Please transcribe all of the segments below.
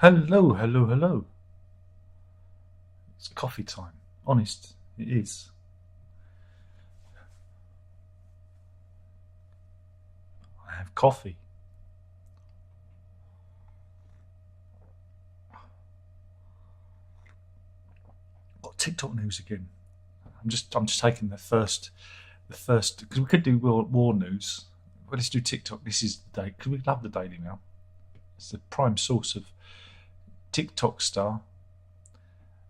Hello, hello, hello. It's coffee time. Honest, it is. I have coffee. Got TikTok news again. I'm just taking the first because we could do war news. Well, let's do TikTok. This is the day because we love the Daily Mail. It's the prime source of TikTok star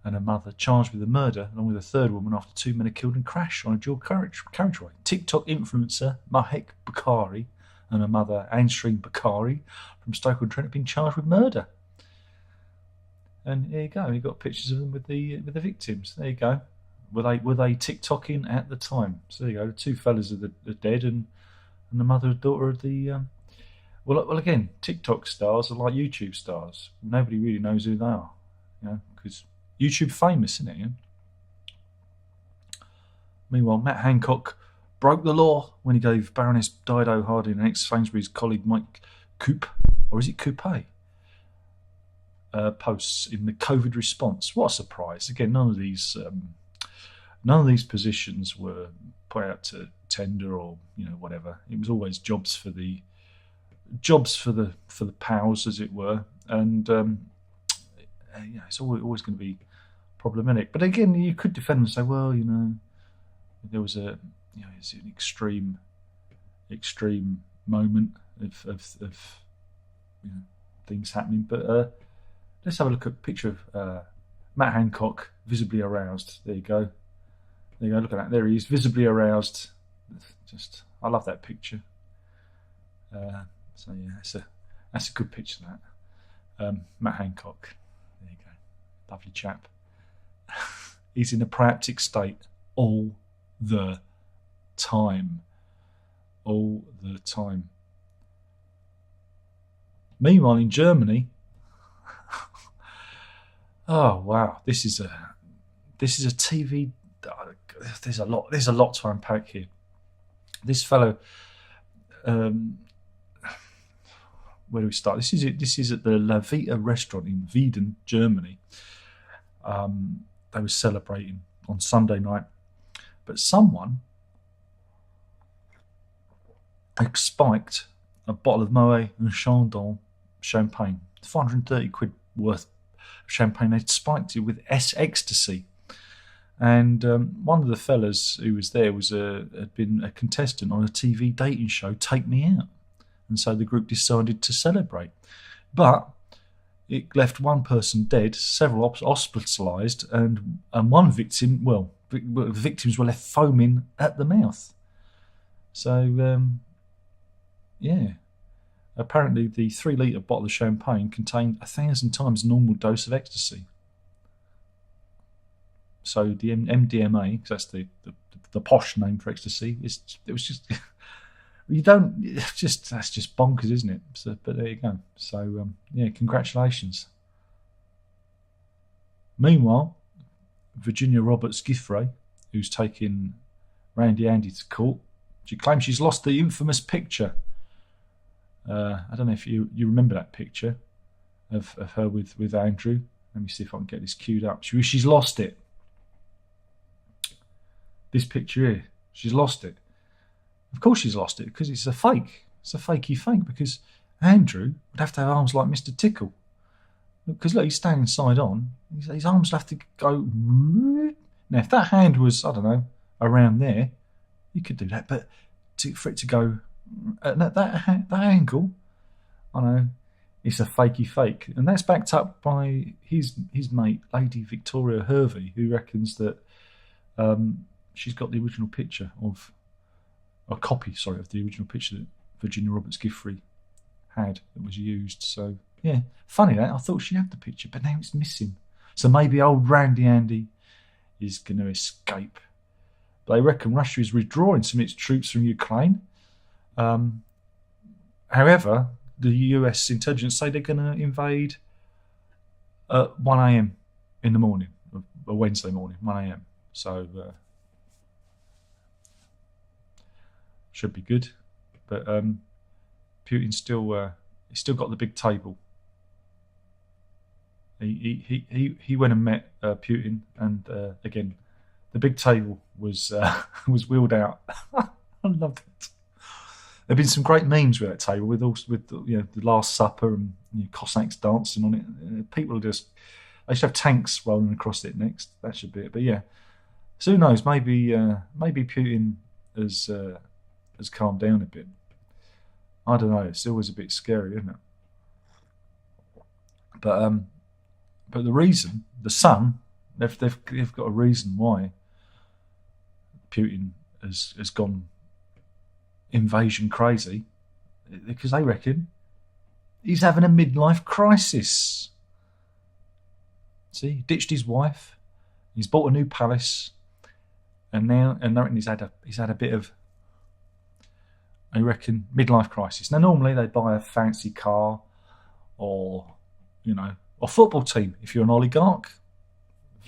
and a mother charged with a murder, along with a third woman after two men are killed in crash on a dual carriageway. TikTok influencer Mahek Bukhari and her mother Anshreen Bukhari from Stoke-on-Trent have been charged with murder. And here you go. You got pictures of them with the victims. There you go. Were they TikToking at the time? So there you go. The two fellas are dead, and the mother and daughter of the. Well, again, TikTok stars are like YouTube stars. Nobody really knows who they are, because YouTube famous, isn't it? Yeah? Meanwhile, Matt Hancock broke the law when he gave Baroness Dido Harding and ex-Sainsbury's colleague Mike Coupe, or is it Coupe? Posts in the COVID response. What a surprise! Again, none of these positions were put out to tender or whatever. It was always jobs for the pals, as it were, and it's always going to be problematic. But again, you could defend and say, well, there was it's an extreme moment of things happening, but. Let's have a look at a picture of Matt Hancock, visibly aroused. There you go. Look at that. There he is, visibly aroused. I love that picture. So yeah, that's a good picture. That Matt Hancock. There you go. Lovely chap. He's in a proaptic state all the time. All the time. Meanwhile, in Germany. Oh wow! This is a TV. There's a lot to unpack here. This fellow, where do we start? This is at the La Vita restaurant in Wieden, Germany. They were celebrating on Sunday night, but someone spiked a bottle of Moet and Chandon champagne, 430 quid worth. Champagne. They spiked it with ecstasy, and one of the fellas who was there had been a contestant on a TV dating show, Take Me Out, and so the group decided to celebrate. But it left one person dead, several hospitalised, and one victim. Well, the victims were left foaming at the mouth. So yeah. Apparently, the 3-litre bottle of champagne contained 1,000 times the normal dose of ecstasy. So the MDMA, because that's the posh name for ecstasy, it was just that's just bonkers, isn't it? So, but there you go. So congratulations. Meanwhile, Virginia Roberts Giffray, who's taking Randy Andy to court, she claims she's lost the infamous picture. I don't know if you remember that picture of her with Andrew. Let me see if I can get this queued up. She's lost it. This picture here, she's lost it. Of course she's lost it, because it's a fake. It's a fakey fake, because Andrew would have to have arms like Mr. Tickle. Because look, he's standing side on. His arms have to go. Now, if that hand was, I don't know, around there, you could do that. But for it to go at that angle, I know it's a fakey fake, and that's backed up by his mate, Lady Victoria Hervey, who reckons that she's got the original picture of a copy, of the original picture that Virginia Roberts Giffray had that was used. So yeah, funny that. I thought she had the picture, but now it's missing. So maybe old Randy Andy is going to escape. But they reckon Russia is withdrawing some of its troops from Ukraine. However, the US intelligence say they're going to invade at 1 a.m. in the morning, a Wednesday morning, 1 a.m. So should be good. But Putin's still got the big table. He went and met Putin, and again, the big table was was wheeled out. I loved it. There've been some great memes with that table, with the Last Supper and Cossacks dancing on it. People are just, they should have tanks rolling across it next. That should be it. But yeah, so who knows? Maybe Putin has calmed down a bit. I don't know. It's always a bit scary, isn't it? But the reason, the Sun, they've got a reason why Putin has gone invasion crazy, because they reckon he's having a midlife crisis. See, he ditched his wife, he's bought a new palace, and I reckon he's had a bit of, I reckon, midlife crisis. Now normally they buy a fancy car, or a football team. If you're an oligarch,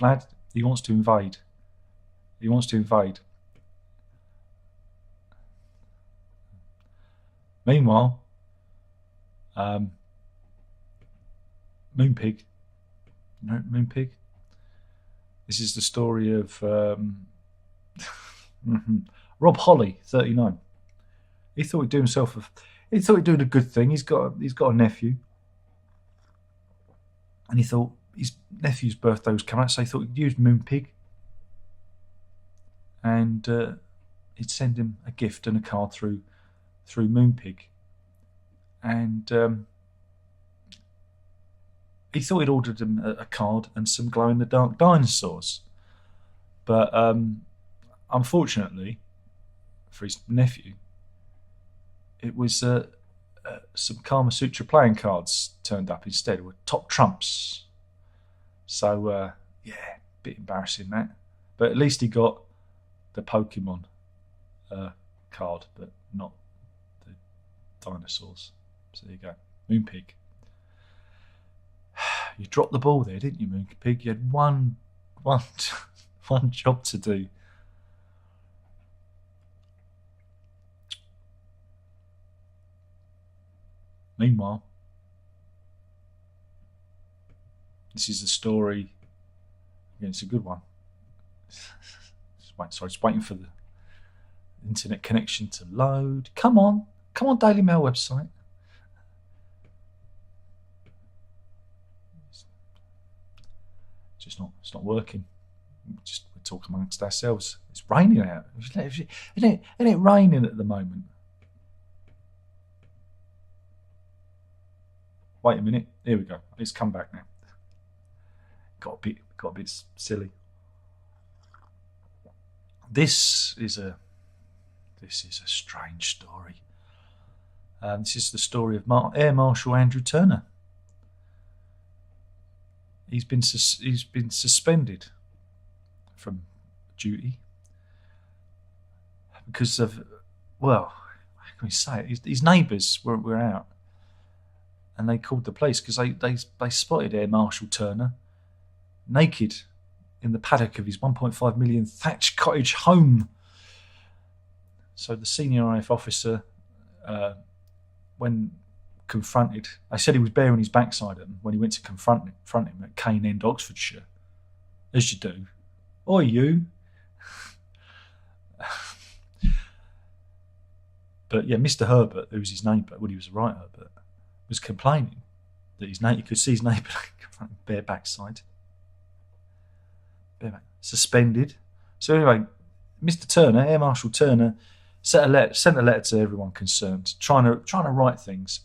Vlad, he wants to invade. Meanwhile, Moonpig. Moonpig. This is the story of Rob Holly, 39. He thought he'd do himself. He thought he'd do a good thing. He's got a nephew, and he thought his nephew's birthday was coming out, so he thought he'd use Moonpig, and he'd send him a gift and a card through Moonpig, and he thought he'd ordered him a card and some glow-in-the-dark dinosaurs, but unfortunately for his nephew, it was some Kama Sutra playing cards turned up instead. Were top trumps. So yeah, a bit embarrassing that, but at least he got the Pokemon card, but not the dinosaurs. So there you go, Moonpig. You dropped the ball there, didn't you, Moonpig? You had one job to do. Meanwhile, this is the story. Again, it's a good one. Just waiting for the internet connection to load. Come on, Daily Mail website. It's not working. We talk amongst ourselves. It's raining out. Isn't it raining at the moment? Wait a minute. Here we go. It's come back now. Got a bit silly. This is a strange story. This is the story of Air Marshal Andrew Turner. He's been suspended from duty because of, well, how can we say it? His neighbours were out, and they called the police because they spotted Air Marshal Turner naked in the paddock of his 1.5 million thatched cottage home. So the senior RAF officer, when confronted, they said he was bearing his backside at them when he went to confront him at Cane End, Oxfordshire, as you do. Oi, you. But yeah, Mr. Herbert, who was his neighbour, well, he was the right Herbert, was complaining that he could see his neighbour bare backside. Suspended. So anyway, Mr. Turner, Air Marshal Turner, sent a letter to everyone concerned, trying to right things,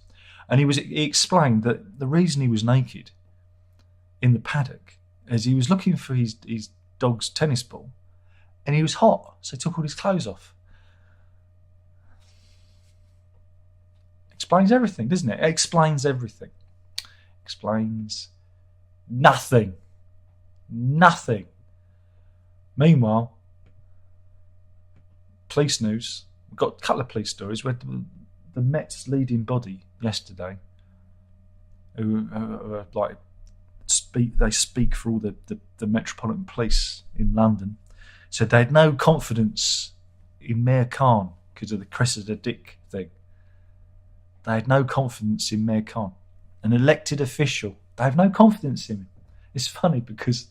and he explained that the reason he was naked in the paddock is he was looking for his dog's tennis ball, and he was hot, so he took all his clothes off. Explains everything, doesn't it? It explains everything. Explains nothing. Nothing. Meanwhile, police news. We've got a couple of police stories where the Met's leading body yesterday, who like speak for all the Metropolitan Police in London, said they had no confidence in Mayor Khan because of the Cressida Dick thing. They had no confidence in Mayor Khan, an elected official. They have no confidence in him. it's funny because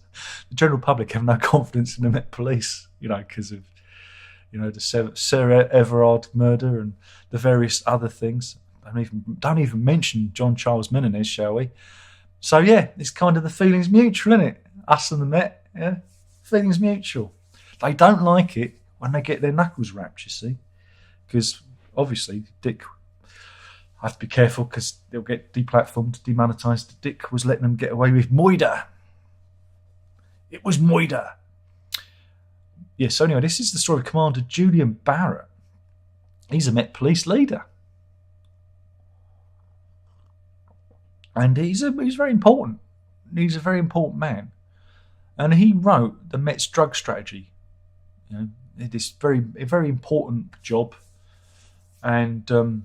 the general public have no confidence in the Met Police, because of, the Sir Everard murder and the various other things. Don't even mention John Charles Menendez, shall we? So yeah, it's kind of the feelings mutual, isn't it? Us and the Met, yeah, feelings mutual. They don't like it when they get their knuckles rapped, you see, because obviously Dick. I have to be careful because they'll get deplatformed, demonetised. Dick was letting them get away with moider. It was moider. Yeah, so anyway, this is the story of Commander Julian Barrett. He's a Met Police leader. And he's very important. He's a very important man. And he wrote the Met's drug strategy. This a very important job. And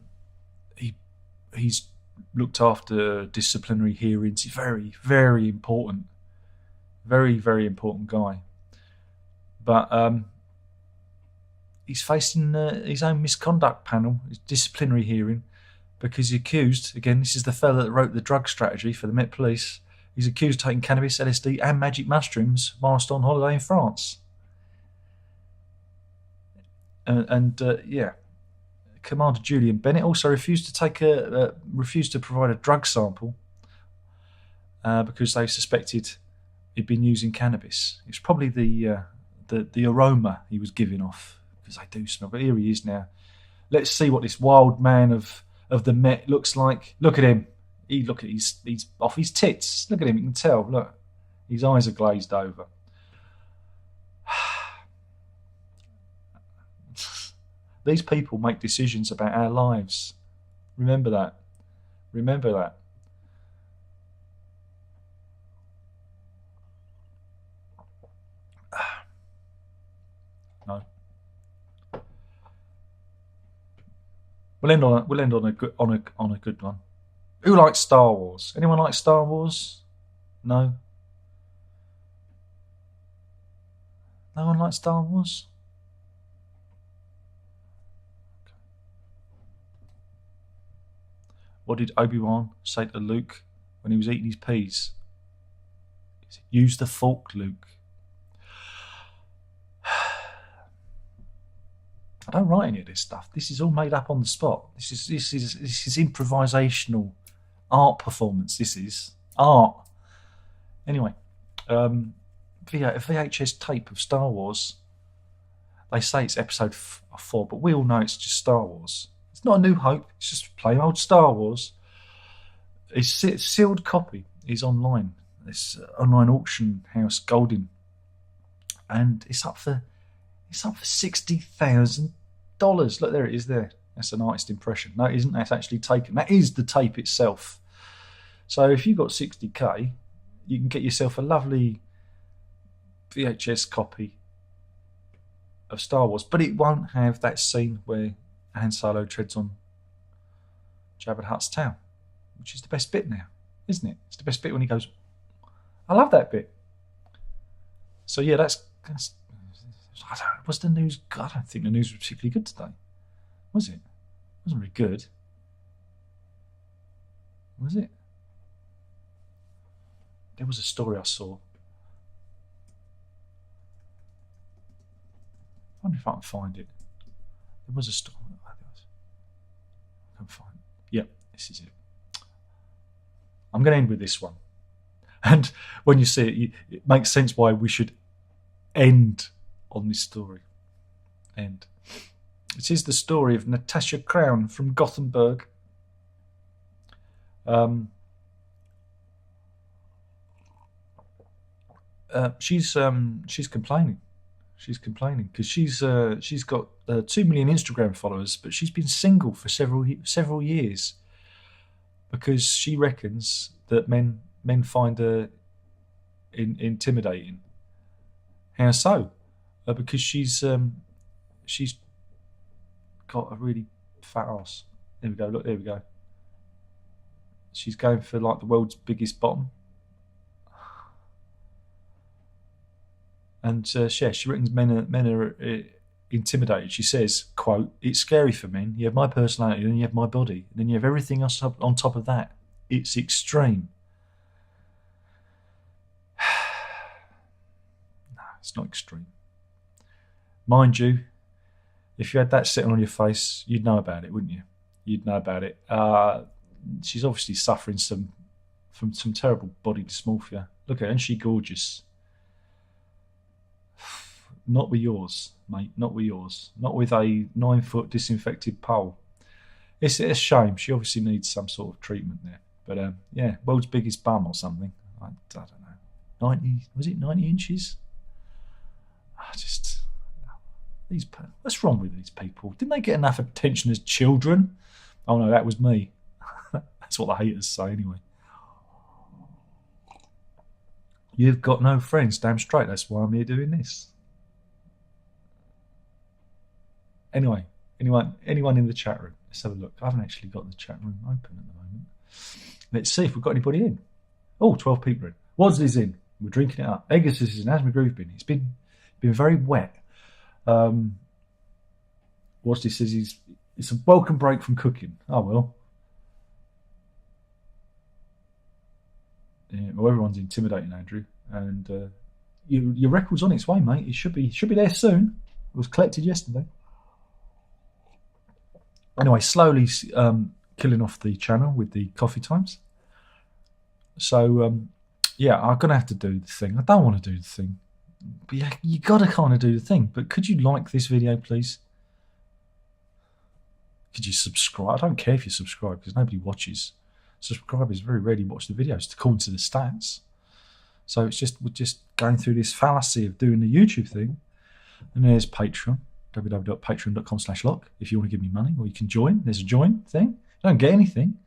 he's looked after disciplinary hearings. He's very, very important. Very, very important guy. But he's facing his own misconduct panel, his disciplinary hearing, because he's accused, again, this is the fella that wrote the drug strategy for the Met Police, he's accused of taking cannabis, LSD and magic mushrooms whilst on holiday in France. Commander Julian Bennett also refused to provide a drug sample because they suspected he'd been using cannabis. It's probably the aroma he was giving off, because they do smell. But here he is now. Let's see what this wild man of the Met looks like. Look at him. He's off his tits. Look at him. You can tell. Look, his eyes are glazed over. These people make decisions about our lives. Remember that. Remember that. No. We'll end on a good one. Who likes Star Wars? Anyone like Star Wars? No. No one likes Star Wars? What did Obi-Wan say to Luke when he was eating his peas? He said, "Use the fork, Luke." I don't write any of this stuff. This is all made up on the spot. This is improvisational art performance. This is art. Anyway, VHS tape of Star Wars. They say it's episode 4, but we all know it's just Star Wars. It's not A New Hope. It's just plain old Star Wars. Its sealed copy is online. This online auction house, Goldin, and it's up for $60,000. Look, there it is. There, that's an artist impression. No, it isn't. That's actually taken. That is the tape itself. So if you've got 60k, you can get yourself a lovely VHS copy of Star Wars, but it won't have that scene where Han Solo treads on Jabba the Hutt's tail, which is the best bit now, isn't it? It's the best bit when he goes, I love that bit. So yeah, that's what's the news? I don't think the news was particularly good today. Was it? It wasn't very good. Was it? There was a story I saw. I wonder if I can find it. There was a story. I can find it. Yep, this is it. I'm going to end with this one. And when you see it, it makes sense why we should end on this story. End. It is the story of Natasha Crown from Gothenburg. She's complaining. She's complaining because she's got 2 million Instagram followers, but she's been single for several years because she reckons that men find her intimidating. How so? Because she's got a really fat ass. There we go. Look, there we go. She's going for like the world's biggest bottom. And she reckons men are intimidated. She says, quote, "It's scary for men. You have my personality, then you have my body, and then you have everything else on top of that. It's extreme." it's not extreme. Mind you, if you had that sitting on your face, you'd know about it, wouldn't you? You'd know about it. She's obviously suffering from some terrible body dysmorphia. Look at her, isn't she gorgeous? Not with yours, mate. Not with yours. Not with a 9-foot disinfected pole. It's a shame. She obviously needs some sort of treatment there. But yeah, world's biggest bum or something. I don't know. 90, was it 90 inches? What's wrong with these people? Didn't they get enough attention as children? Oh no, that was me. That's what the haters say anyway. You've got no friends, damn straight. That's why I'm here doing this. Anyway, anyone in the chat room? Let's have a look. I haven't actually got the chat room open at the moment. Let's see if we've got anybody in. Oh, 12 people in. Wadsley's in. We're drinking it up. Eggers is in. How's my groove been? It's been very wet. Wadsley says it's a welcome break from cooking. Oh well. Yeah, well, everyone's intimidating, Andrew, and your record's on its way, mate. It should be there soon. It was collected yesterday. Anyway, slowly killing off the channel with the coffee times. So yeah, I'm gonna have to do the thing. I don't want to do the thing, but yeah, you gotta kind of do the thing. But could you like this video, please? Could you subscribe? I don't care if you subscribe because nobody watches. Subscribers very rarely watch the videos according to the stats. So we're just going through this fallacy of doing the YouTube thing. And there's Patreon, www.patreon.com/lock if you want to give me money, or you can join. There's a join thing. You don't get anything.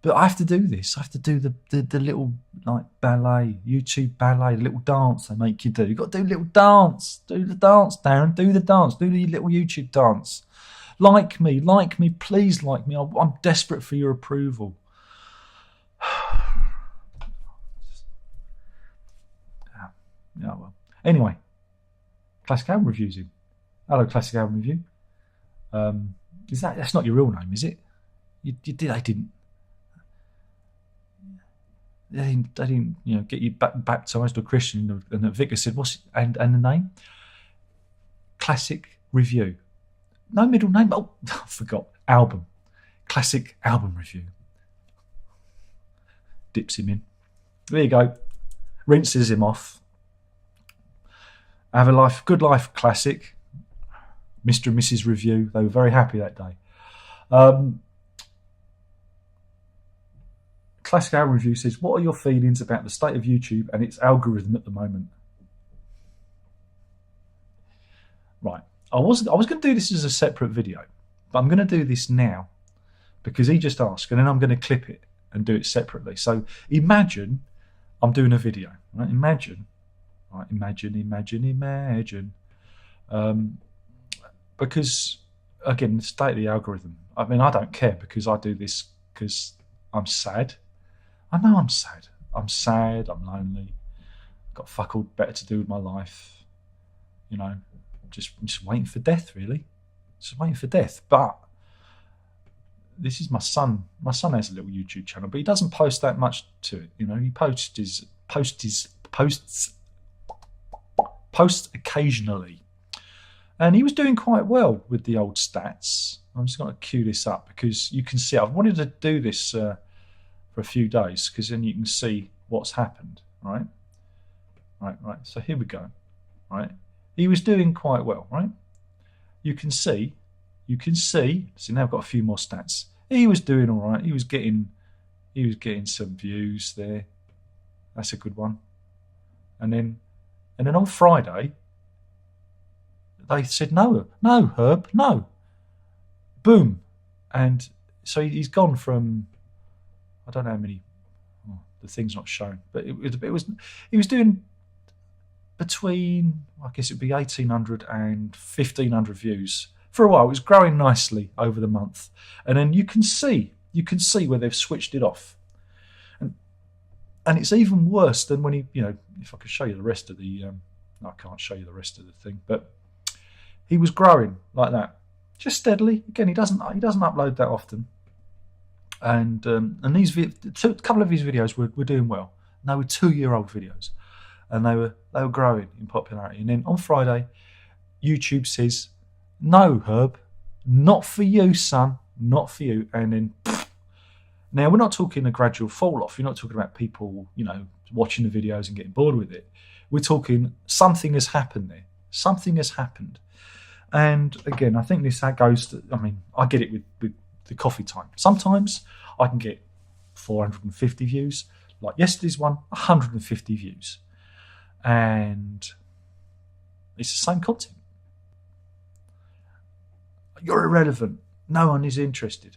But I have to do this. I have to do the little like ballet, YouTube ballet, the little dance they make you do. You've got to do a little dance. Do the dance, Darren. Do the dance. Do the little YouTube dance. Like me, please like me. I'm desperate for your approval. Yeah, well. Anyway, Classic Album Reviews in. Hello, Classic Album Review. That's not your real name, is it? They didn't, get you baptised or Christian. And the vicar said, "What's and the name?" Classic Review. No middle name. Oh, I forgot. Album. Classic Album Review. Dips him in. There you go. Rinses him off. Have a life, good life classic. Mr. and Mrs. Review. They were very happy that day. Classic Album Review says, what are your feelings about the state of YouTube and its algorithm at the moment? Right. I was going to do this as a separate video, but I'm going to do this now because he just asked, and then I'm going to clip it and do it separately. So imagine I'm doing a video. Right? Imagine. Because, again, the state of the algorithm. I mean, I don't care because I do this because I'm sad. I know I'm sad. I'm sad. I'm lonely. I've got fuck all better to do with my life. Just waiting for death, really. Just waiting for death. But this is my son. My son has a little YouTube channel, but he doesn't post that much to it. He posts occasionally. And he was doing quite well with the old stats. I'm just going to cue this up because you can see. I've wanted to do this for a few days because then you can see what's happened. Right. So here we go. Right. He was doing quite well. Right. You can see. See, now I've got a few more stats. He was doing all right. He was getting some views there. That's a good one. And then on Friday, they said, no, Herb, no. Boom. And so he's gone from, I don't know how many, the thing's not shown, but he was doing between, I guess it'd be 1,800 and 1,500 views. For a while, it was growing nicely over the month. And then you can see where they've switched it off. And it's even worse than when he, if I could show you the rest of the, no, I can't show you the rest of the thing, but he was growing like that, just steadily. Again, he doesn't upload that often. And a couple of his videos were doing well. And they were 2-year-old videos. and they were growing in popularity. And then on Friday, YouTube says, "No, Herb, not for you, son, not for you." And then, now we're not talking a gradual fall off. You're not talking about people, watching the videos and getting bored with it. We're talking something has happened there. Something has happened. And again, I think this goes to, I get it with the coffee time. Sometimes I can get 450 views. Like yesterday's one, 150 views. And it's the same content. You're irrelevant. No one is interested.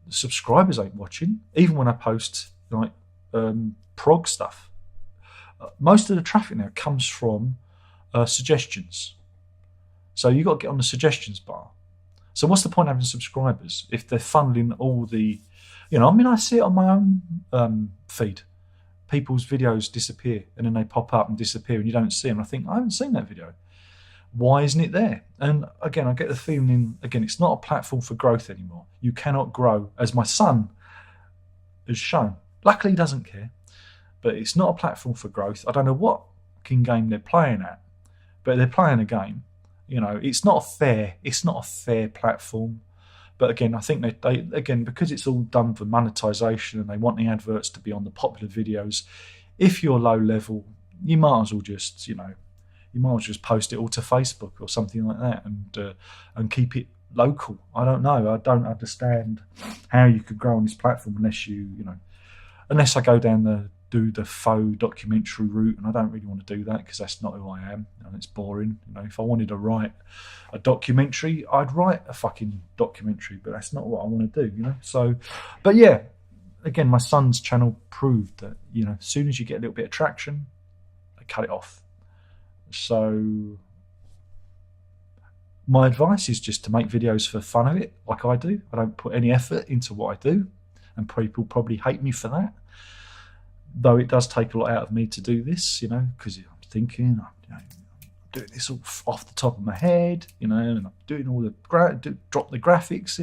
The subscribers ain't watching. Even when I post prog stuff. Most of the traffic now comes from suggestions. So you've got to get on the suggestions bar. So what's the point of having subscribers if they're funneling all the... I see it on my own feed. People's videos disappear and then they pop up and disappear and you don't see them. I think, I haven't seen that video. Why isn't it there? And again, I get the feeling, it's not a platform for growth anymore. You cannot grow, as my son has shown. Luckily, he doesn't care. But it's not a platform for growth. I don't know what game they're playing at, but they're playing a game. It's not a fair platform. But again, I think they because it's all done for monetization and they want the adverts to be on the popular videos. If you're low level, you might as well just post it all to Facebook or something like that and keep it local. I don't know. I don't understand how you could grow on this platform unless I go down do the faux documentary route, and I don't really want to do that because that's not who I am and it's boring. If I wanted to write a documentary, I'd write a fucking documentary, but that's not what I want to do. So, but yeah, again, my son's channel proved that as soon as you get a little bit of traction, they cut it off. So my advice is just to make videos for fun of it, like I do. I don't put any effort into what I do, and people probably hate me for that. Though it does take a lot out of me to do this, because I'm thinking, I'm doing this all off the top of my head, and I'm doing all the drop the graphics,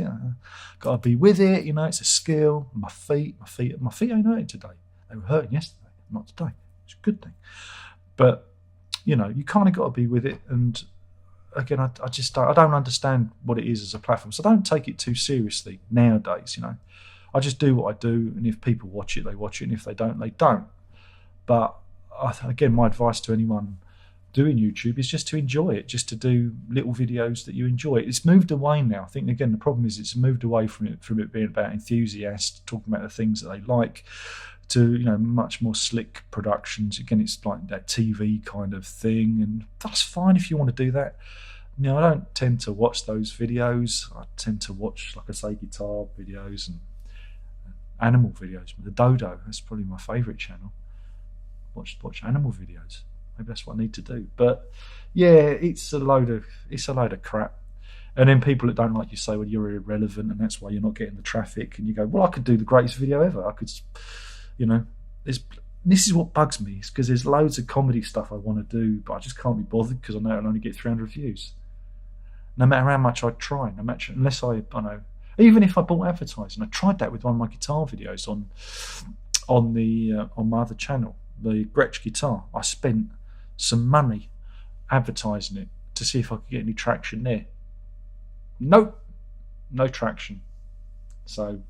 got to be with it, it's a skill. My feet ain't hurting today. They were hurting yesterday, not today. It's a good thing. But you kind of got to be with it. And again, I don't understand what it is as a platform, so don't take it too seriously nowadays. I just do what I do, and if people watch it, they watch it, and if they don't, they don't. But again, my advice to anyone doing YouTube is just to enjoy it, just to do little videos that you enjoy. It's moved away now. I think, again, the problem is it's moved away from it being about enthusiasts talking about the things that they like to, much more slick productions. Again, it's like that TV kind of thing, and that's fine if you want to do that. I don't tend to watch those videos. I tend to watch, like I say, guitar videos and animal videos. The Dodo, that's probably my favourite channel. Watch animal videos. Maybe that's what I need to do. But yeah, it's a load of crap. And then people that don't like you say, well, you're irrelevant and that's why you're not getting the traffic. And you go, well, I could do the greatest video ever. I could, this is what bugs me, is because there's loads of comedy stuff I want to do, but I just can't be bothered because I know I'll only get 300 views. No matter how much I try, unless I know. Even if I bought advertising, I tried that with one of my guitar videos on my other channel, the Gretsch guitar. I spent some money advertising it to see if I could get any traction there. Nope, no traction. So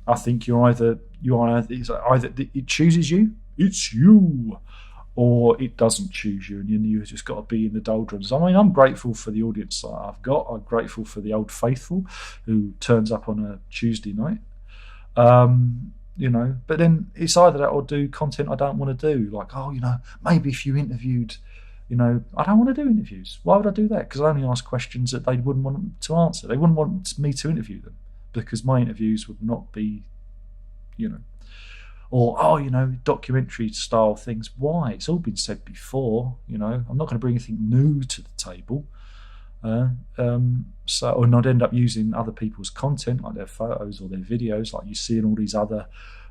I think either it chooses you, it's you, or it doesn't choose you, and you've just got to be in the doldrums. I'm grateful for the audience that I've got. I'm grateful for the old faithful who turns up on a Tuesday night. But then it's either that or do content I don't want to do. Like, maybe if you interviewed, I don't want to do interviews. Why would I do that? Because I only ask questions that they wouldn't want to answer. They wouldn't want me to interview them because my interviews would not be, or, documentary style things. Why? It's all been said before, I'm not going to bring anything new to the table. Or not end up using other people's content, like their photos or their videos, like you see in all these other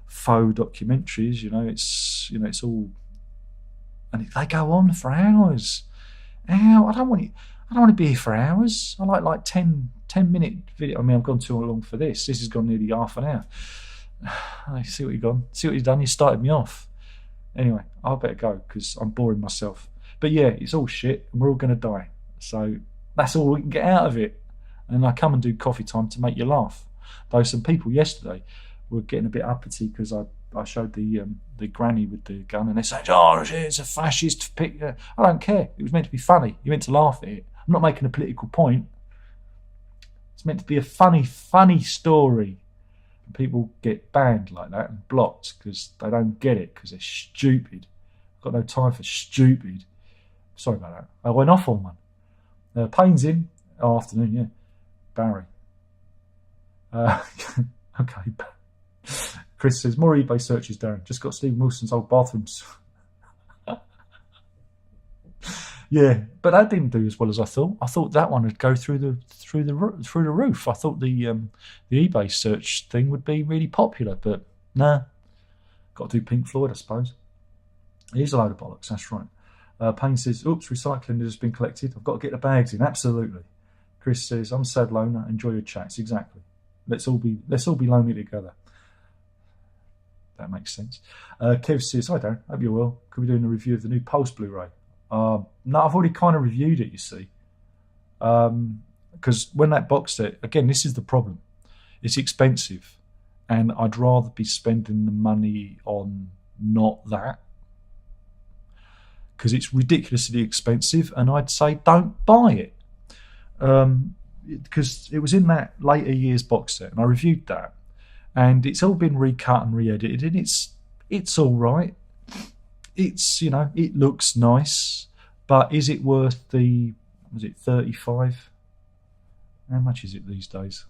faux documentaries. It's all, and they go on for hours. I don't want to be here for hours. I like 10-minute video. I've gone too long for this. This has gone nearly half an hour. I see what you've done. You started me off. Anyway, I better go because I'm boring myself. But yeah, it's all shit and we're all going to die. So that's all we can get out of it. And I come and do coffee time to make you laugh. Though some people yesterday were getting a bit uppity because I showed the granny with the gun and they're saying, oh, it's a fascist picture. I don't care. It was meant to be funny. You're meant to laugh at it. I'm not making a political point. It's meant to be a funny story. And people get banned like that and blocked because they don't get it because they're stupid. I've got no time for stupid. Sorry about that. I went off on one. Payne's in. Oh, afternoon, yeah. Barry. Okay. Chris says, more eBay searches, Darren. Just got Stephen Wilson's old bathrooms. Yeah, but that didn't do as well as I thought. I thought that one would go through the roof. I thought the eBay search thing would be really popular, but nah. Got to do Pink Floyd, I suppose. Here's a load of bollocks. That's right. Payne says, oops, recycling has been collected. I've got to get the bags in. Absolutely. Chris says, I'm a sad loner. Enjoy your chats. Exactly. Let's all be lonely together. That makes sense. Kev says, hi Darren, hope you're well. Could we do a review of the new P.U.L.S.E Blu-ray? No, I've already kind of reviewed it, you see. Because when that box set, again, this is the problem. It's expensive. And I'd rather be spending the money on not that. Because it's ridiculously expensive. And I'd say don't buy it. Because it was in that later years box set. And I reviewed that. And it's all been recut and re-edited. And it's all right. It's, it looks nice, but is it worth was it 35? How much is it these days?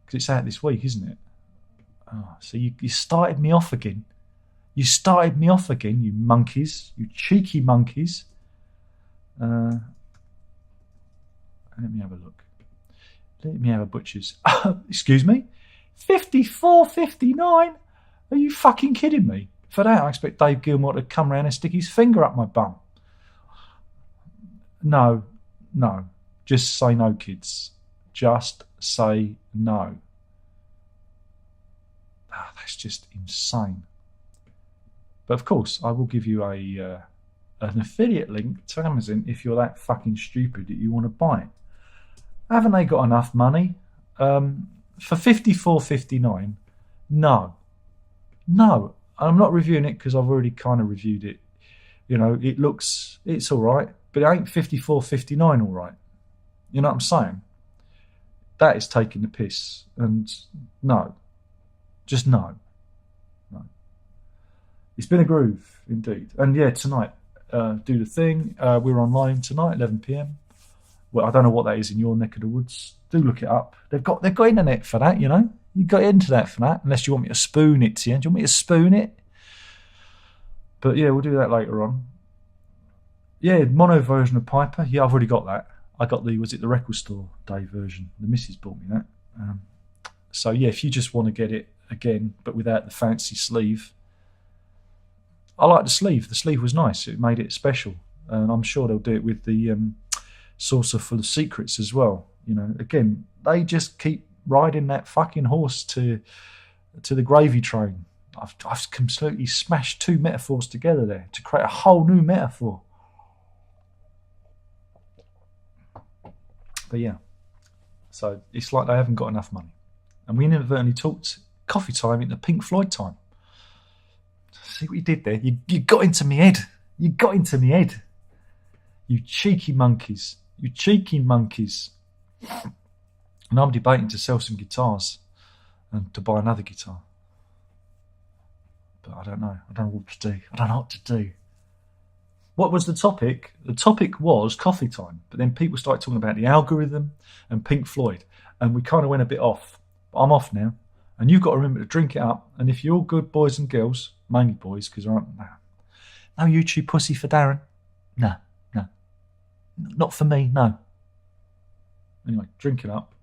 Because it's out this week, isn't it? Oh, so you started me off again. You started me off again, you monkeys, you cheeky monkeys. Let me have a look. Let me have a butcher's. Excuse me? 54.59? Are you fucking kidding me? For that, I expect Dave Gilmore to come round and stick his finger up my bum. No. Just say no, kids. Just say no. That's just insane. But of course, I will give you an affiliate link to Amazon if you're that fucking stupid that you want to buy it. Haven't they got enough money? For $54.59? No. I'm not reviewing it because I've already kind of reviewed it. It's all right, but it ain't $54.59 all right. You know what I'm saying? That is taking the piss. And no. Just no. It's been a groove, indeed. And yeah, tonight, do the thing. We're online tonight, 11 p.m. Well, I don't know what that is in your neck of the woods. Do look it up. They've got internet for that, You got into that for that, unless you want me to spoon it to you. Do you want me to spoon it? But yeah, we'll do that later on. Yeah, mono version of Piper. Yeah, I've already got that. I got the record store day version. The missus bought me that. So yeah, if you just want to get it again, but without the fancy sleeve. I like the sleeve. The sleeve was nice. It made it special. And I'm sure they'll do it with the saucer full of secrets as well. Again, they just keep riding that fucking horse to the gravy train. I've completely smashed two metaphors together there to create a whole new metaphor. But yeah, so it's like they haven't got enough money. And we inadvertently talked coffee time into Pink Floyd time. See what you did there? You got into me head. You got into me head. You cheeky monkeys. You cheeky monkeys. And I'm debating to sell some guitars and to buy another guitar. But I don't know. I don't know what to do. What was the topic? The topic was coffee time. But then people started talking about the algorithm and Pink Floyd. And we kind of went a bit off. But I'm off now. And you've got to remember to drink it up. And if you're good boys and girls, mainly boys, because there aren't... No YouTube pussy for Darren. No. Not for me, no. Anyway, drink it up.